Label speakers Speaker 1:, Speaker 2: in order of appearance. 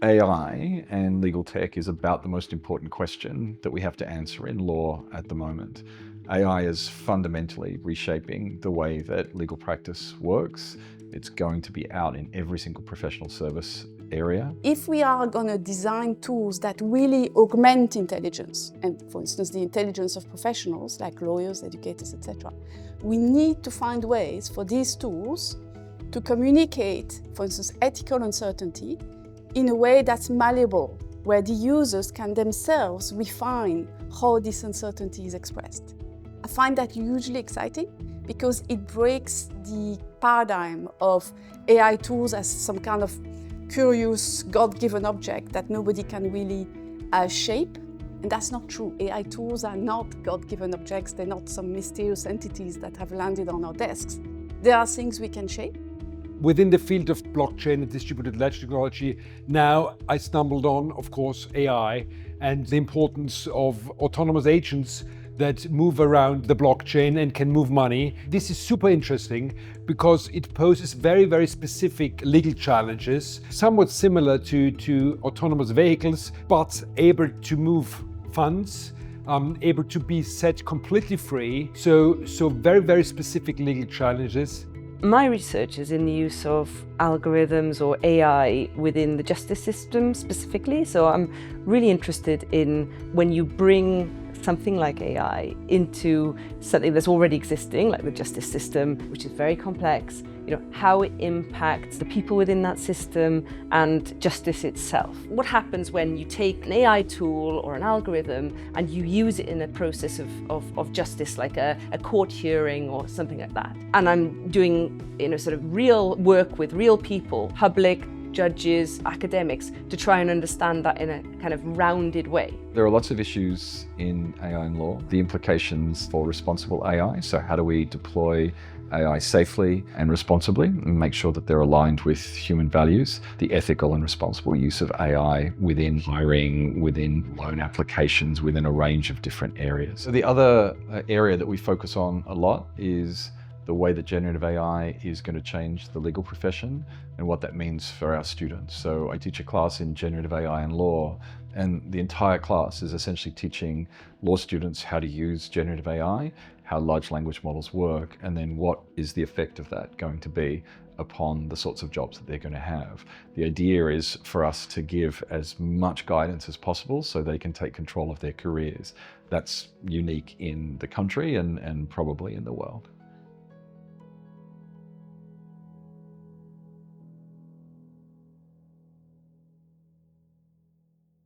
Speaker 1: AI and legal tech is about the most important question that we have to answer in law at the moment. AI is fundamentally reshaping the way that legal practice works. It's going to be out in every single professional service area.
Speaker 2: If we are going to design tools that really augment intelligence, and for instance the intelligence of professionals like lawyers, educators, etc., we need to find ways for these tools to communicate, for instance, ethical uncertainty in a way that's malleable, where the users can themselves refine how this uncertainty is expressed. I find that hugely exciting because it breaks the paradigm of AI tools as some kind of curious, God-given object that nobody can really shape. And that's not true. AI tools are not God-given objects. They're not some mysterious entities that have landed on our desks. There are things we can shape.
Speaker 3: Within the field of blockchain and distributed ledger technology, now I stumbled on, of course, AI and the importance of autonomous agents that move around the blockchain and can move money. This is super interesting because it poses very, very specific legal challenges, somewhat similar to autonomous vehicles, but able to move funds, able to be set completely free. So very, very specific legal challenges.
Speaker 4: My research is in the use of algorithms or AI within the justice system specifically. So I'm really interested in when you bring something like AI into something that's already existing, like the justice system, which is very complex, how it impacts the people within that system and justice itself. What happens when you take an AI tool or an algorithm and you use it in a process of justice, like a court hearing or something like that? And I'm doing sort of real work with real people, public, judges, academics, to try and understand that in a kind of rounded way.
Speaker 1: There are lots of issues in AI and law. The implications for responsible AI, so how do we deploy AI safely and responsibly and make sure that they're aligned with human values, the ethical and responsible use of AI within hiring, within loan applications, within a range of different areas. So the other area that we focus on a lot is the way that generative AI is going to change the legal profession and what that means for our students. So I teach a class in generative AI and law, and the entire class is essentially teaching law students how to use generative AI, how large language models work, and then what is the effect of that going to be upon the sorts of jobs that they're going to have. The idea is for us to give as much guidance as possible so they can take control of their careers. That's unique in the country and probably in the world.